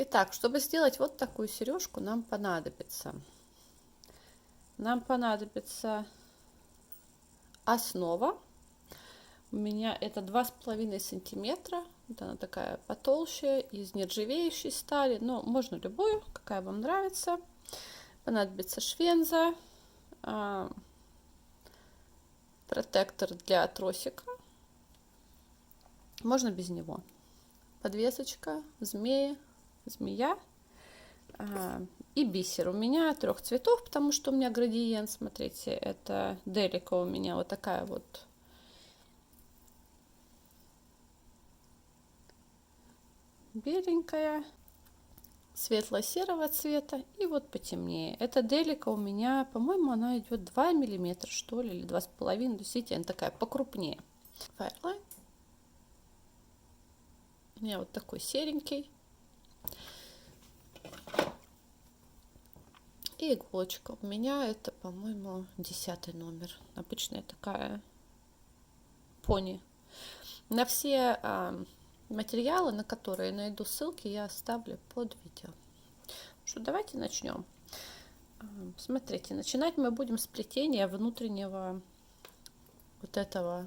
Итак, чтобы сделать вот такую сережку, нам понадобится основа. У меня это 2,5 сантиметра. Вот она такая потолще, из нержавеющей стали, но можно любую, какая вам нравится. Понадобится швенза, протектор для тросика, можно без него, подвесочка, змея и бисер. У меня 3 цветов, потому что у меня градиент, смотрите, это Делика у меня вот такая вот беленькая, светло-серого цвета и вот потемнее. Это Делика у меня, по-моему, она идет 2 миллиметра, что ли, или 2,5. Видите, она такая покрупнее. Файлайн у меня вот такой серенький. И иголочка. У меня это, по-моему, 10 номер. Обычная такая пони. На все материалы, на которые найду ссылки, я оставлю под видео. Что, давайте начнем. Смотрите, начинать мы будем с плетения внутреннего вот этого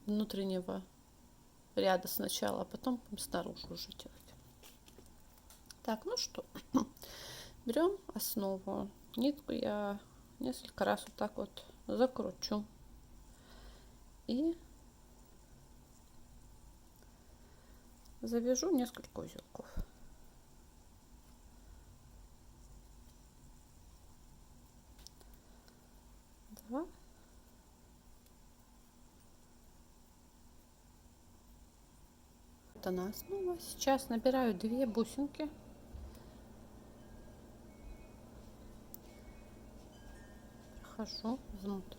внутреннего ряда сначала, а потом снаружи уже делать. Так, ну что, берем основу. Нитку я несколько раз вот так вот закручу и завяжу несколько узелков. Два. Вот она основа. Сейчас набираю 2 бусинки. Прохожу внутрь.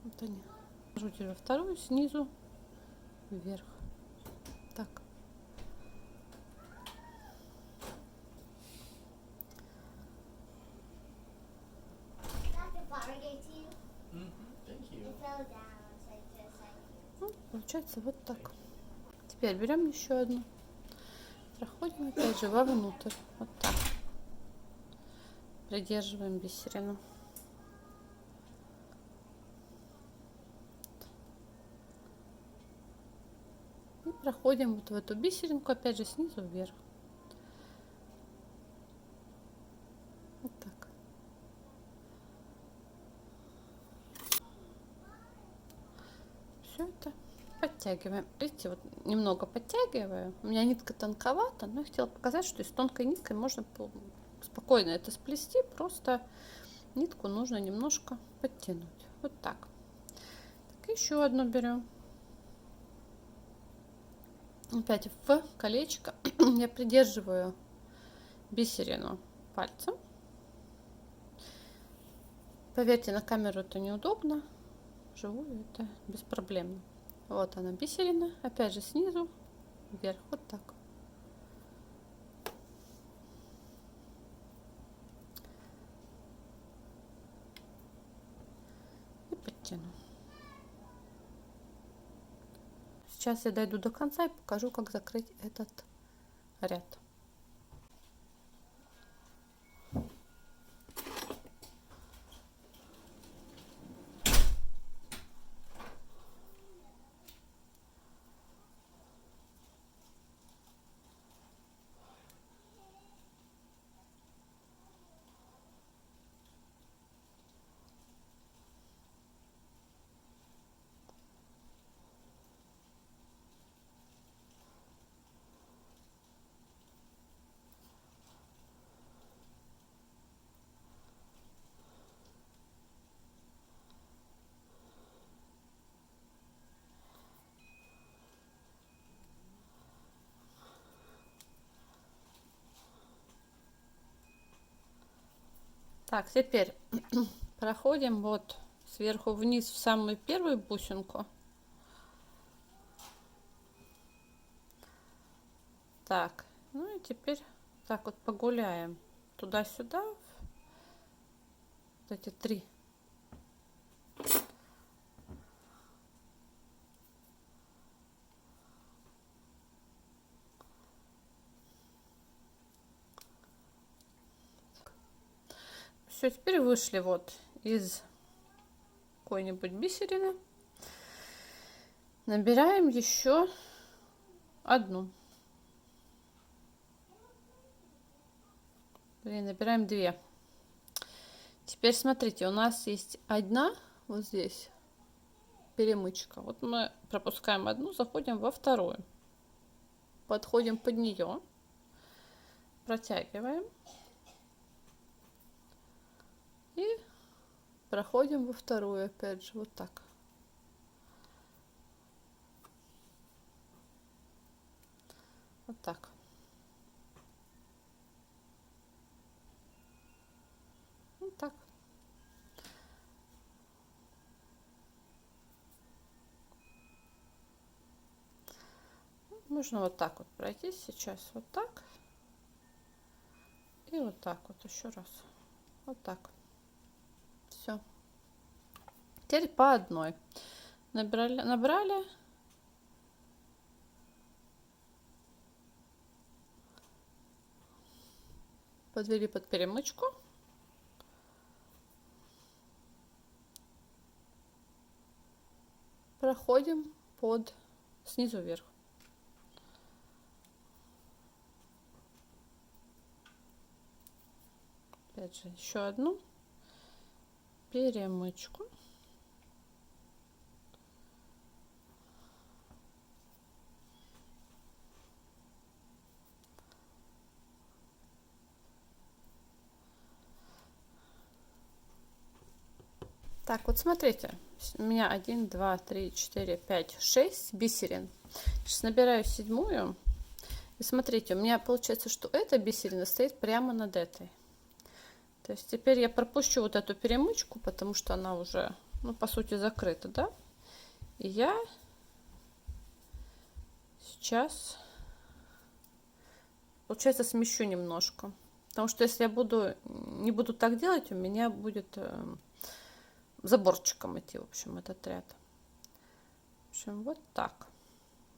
Вот они. Прохожу теперь вторую снизу вверх. Так. Ну, получается вот так. Теперь берем еще одну. Проходим опять же вовнутрь. Вот так. Придерживаем бисерину. И проходим вот в эту бисеринку, опять же снизу вверх. Вот так. Все это подтягиваем. Видите, вот немного подтягиваю. У меня нитка тонковата, но я хотела показать, что и с тонкой ниткой можно спокойно это сплести. Просто нитку нужно немножко подтянуть. Вот так. Так, еще одну берем. Опять в колечко я придерживаю бисерину пальцем. Поверьте, на камеру это неудобно, вживую это беспроблемно. Вот она бисерина, опять же снизу вверх, вот так. И подтяну. Сейчас я дойду до конца и покажу, как закрыть этот ряд. Так, теперь проходим вот сверху вниз в самую первую бусинку. Так, ну и теперь так вот погуляем туда-сюда. Вот эти 3 Все, теперь вышли вот из какой-нибудь бисерины. Набираем еще одну. Набираем 2. Теперь смотрите, у нас есть одна вот здесь перемычка. Вот мы пропускаем одну, заходим во вторую. Подходим под нее. Протягиваем. И проходим во вторую, опять же, вот так. Вот так. Вот так. Можно вот так вот пройти сейчас, вот так. И вот так вот еще раз. Вот так. Все. Теперь по одной. Набрали. Подвели под перемычку. Проходим под снизу вверх. Опять же, еще одну перемычку. Так, вот смотрите, у меня 1, 2, 3, 4, 5, 6 бисерин. Сейчас набираю 7-ю. И смотрите, у меня получается, что эта бисерина стоит прямо над этой. То есть теперь я пропущу вот эту перемычку, потому что она уже, ну, по сути, закрыта, да? И я сейчас, получается, смещу немножко. Потому что если я не буду так делать, у меня будет заборчиком идти, в общем, этот ряд. В общем, вот так.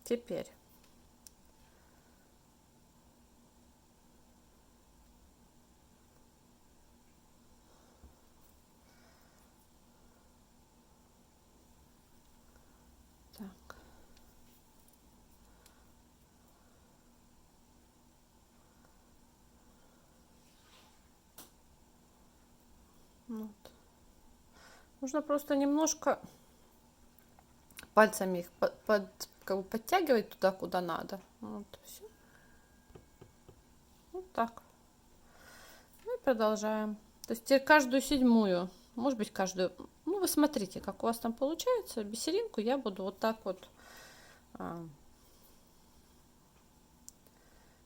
Теперь так. Вот. Нужно просто немножко пальцами их как бы подтягивать туда, куда надо. Вот, все. Вот так. Ну и продолжаем. То есть теперь каждую 7-ю, может быть, каждую, ну вы смотрите, как у вас там получается. Бисеринку я буду вот так вот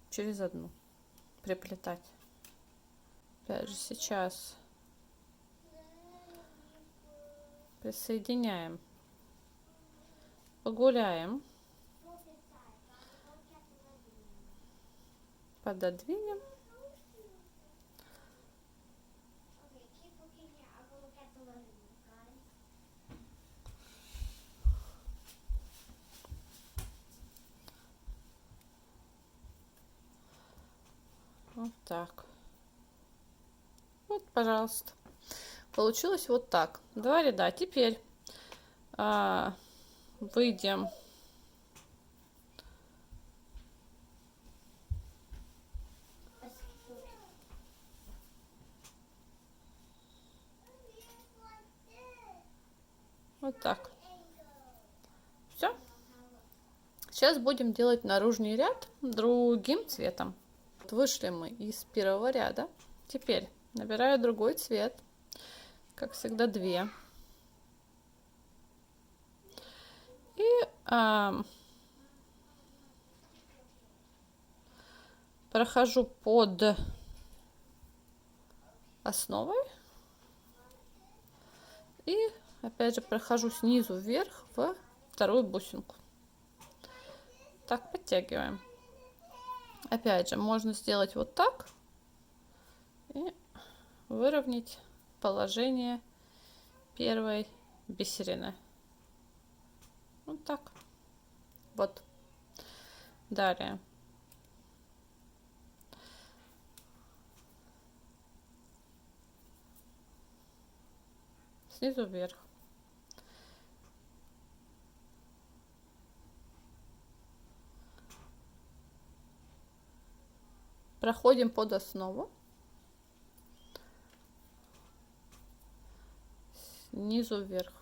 через одну приплетать. Опять же, сейчас присоединяем, погуляем, пододвинем. Вот так. Вот, пожалуйста. Получилось вот так. 2 ряда. Теперь выйдем вот так. Все. Сейчас будем делать наружный ряд другим цветом. Вышли мы из первого ряда. Теперь набираю другой цвет. Как всегда, 2. И прохожу под основой. И опять же прохожу снизу вверх в вторую бусинку. Так, подтягиваем. Опять же, можно сделать вот так и выровнять положение первой бисерины. Вот так. Вот. Далее. снизу вверх. Проходим под основу. Снизу вверх.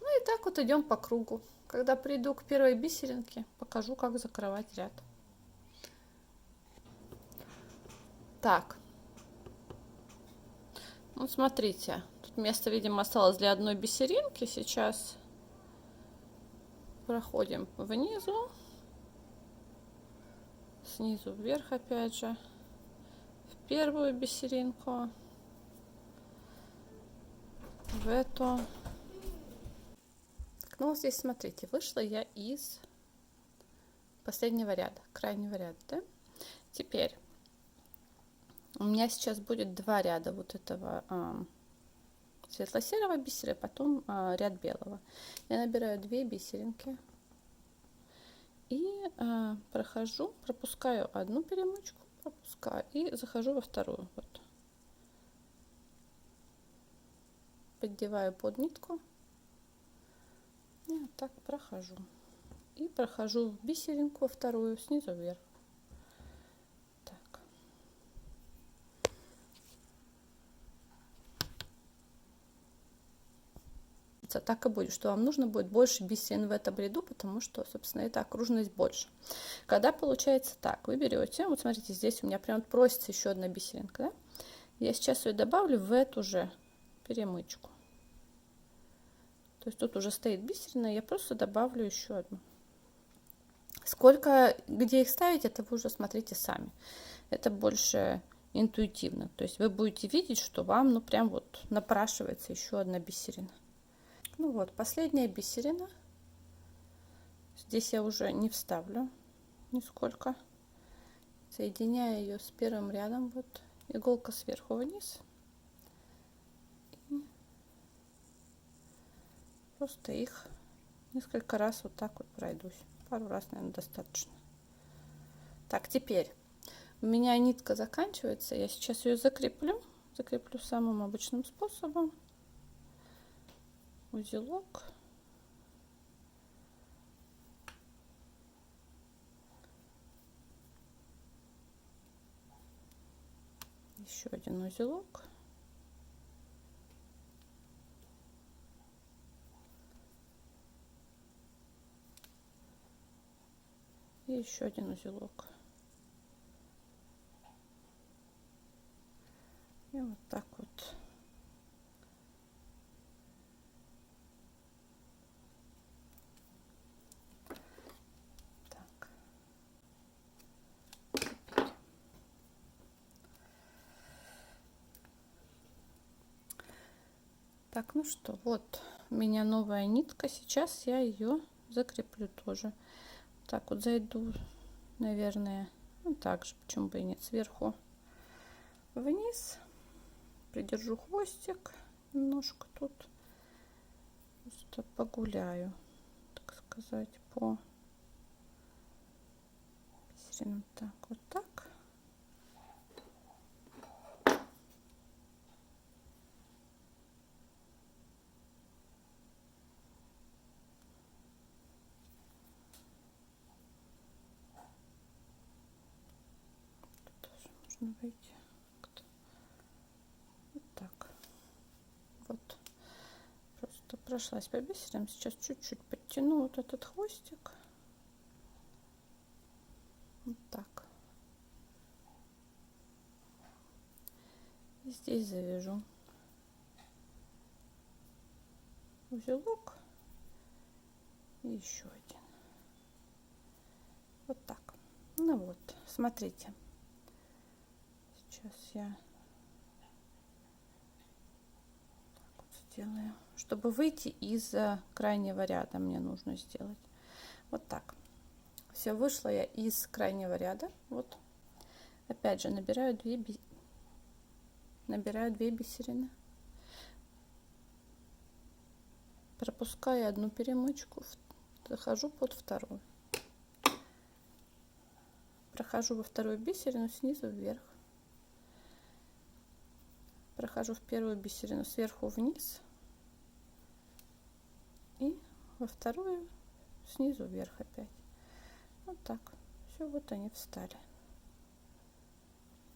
Ну и так вот идем по кругу. Когда приду к первой бисеринке, покажу, как закрывать ряд. Так. Ну, смотрите. Тут место, видимо, осталось для одной бисеринки. Сейчас проходим внизу. Снизу вверх опять же. В первую бисеринку. В эту. Ну, вот здесь, смотрите, вышла я из последнего ряда, крайнего ряда, да? Теперь у меня сейчас будет два ряда вот этого светло-серого бисера, потом ряд белого. Я набираю 2 бисеринки и прохожу, пропускаю одну перемычку, пропускаю и захожу во вторую. Вот. Поддеваю под нитку и вот так прохожу. И прохожу в бисеринку во вторую снизу вверх. Так. Так и будет, что вам нужно будет больше бисерин в этом ряду, потому что, собственно, эта окружность больше. Когда получается так, вы берете, вот смотрите, здесь у меня прям просится еще одна бисеринка, да? Я сейчас ее добавлю в эту же перемычку. То есть тут уже стоит бисерина, я просто добавлю еще одну. Сколько, где их ставить, это вы уже смотрите сами. Это больше интуитивно. То есть вы будете видеть, что вам, ну, прям вот напрашивается еще одна бисерина. Ну вот, последняя бисерина. Здесь я уже не вставлю нисколько. Соединяю ее с первым рядом. Вот иголка сверху вниз. И просто их несколько раз вот так вот пройдусь. Пару раз, наверное, достаточно. Так, теперь у меня нитка заканчивается. Я сейчас ее закреплю. Закреплю самым обычным способом. Узелок. Еще один узелок. И еще один узелок. И вот так вот. Так. Так, ну что, вот у меня новая нитка. Сейчас я ее закреплю тоже. Так вот зайду, наверное, ну так же, почему бы и нет, сверху вниз. Придержу хвостик немножко тут. Просто погуляю, так сказать, по бисеринам. Так, вот так. Можно выйти. Вот так. Вот. Просто прошлась по бисерам. Сейчас чуть-чуть подтяну вот этот хвостик. Вот так. И здесь завяжу узелок. И еще один. Вот так. Ну вот, смотрите. Сейчас я так вот сделаю. Чтобы выйти из крайнего ряда, мне нужно сделать вот так. Все, вышла я из крайнего ряда. Вот. Опять же набираю 2 бисерины. Пропускаю одну перемычку, захожу под вторую. Прохожу во вторую бисерину снизу вверх. прохожу в первую бисерину сверху вниз и во вторую снизу вверх опять. Вот так. Все, вот они встали.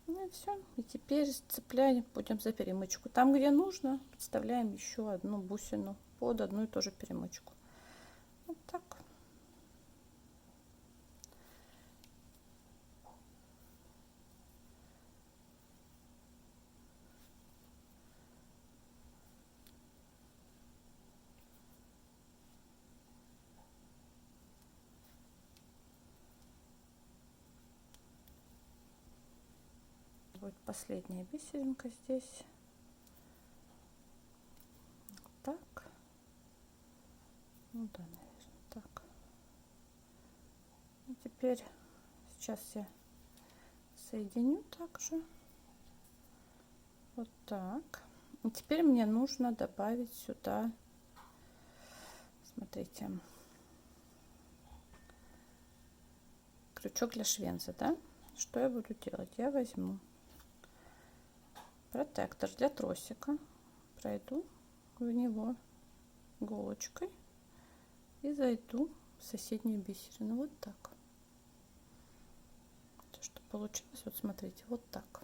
Ну и все. И теперь цепляем, будем за перемычку. Там, где нужно, подставляем еще одну бусину под одну и ту же перемычку. Вот так. Будет последняя бисеринка здесь. Так. Ну да, наверное, так. И теперь сейчас я соединю также. Вот так. И теперь мне нужно добавить сюда, смотрите, крючок для швенза, да? Что я буду делать? Я возьму протектор для тросика, пройду в него иголочкой и зайду в соседнюю бисерину. Вот так. То, что получилось, вот смотрите, вот так.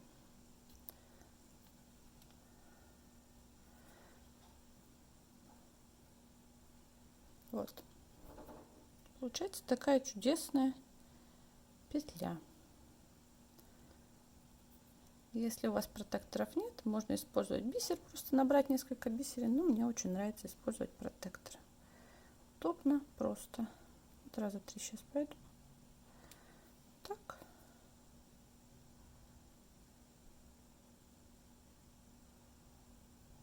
Вот. Получается такая чудесная петля. Если у вас протекторов нет, можно использовать бисер, просто набрать несколько бисерин. Но мне очень нравится использовать протекторы. Удобно, просто. Вот раза 3 сейчас пойду. Так.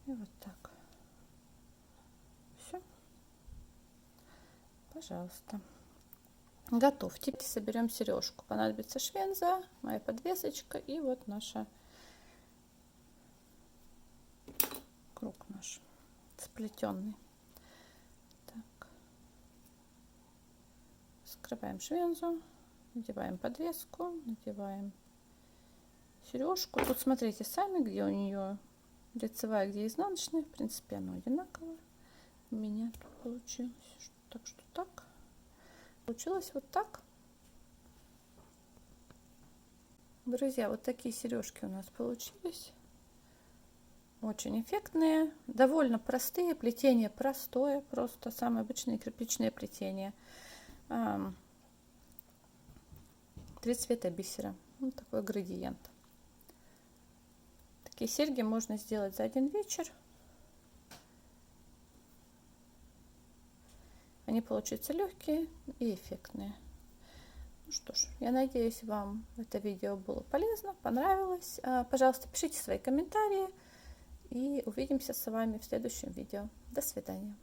И вот так. Все. Пожалуйста. Готов. Теперь соберем сережку. Понадобится швенза, моя подвесочка и вот наша круг наш сплетенный. Так. Скрываем швензу, надеваем подвеску, надеваем сережку. Тут смотрите сами, где у нее лицевая, где изнаночная. В принципе, оно одинаково. У меня тут получилось. Так что так. Получилось вот так. Друзья, вот такие сережки у нас получились. Очень эффектные, довольно простые, плетение простое, просто самое обычное кирпичное плетение. 3 цвета бисера. Вот такой градиент. Такие серьги можно сделать за один вечер. Они получатся легкие и эффектные. Ну что ж, я надеюсь, вам это видео было полезно, понравилось. Пожалуйста, пишите свои комментарии и увидимся с вами в следующем видео. До свидания.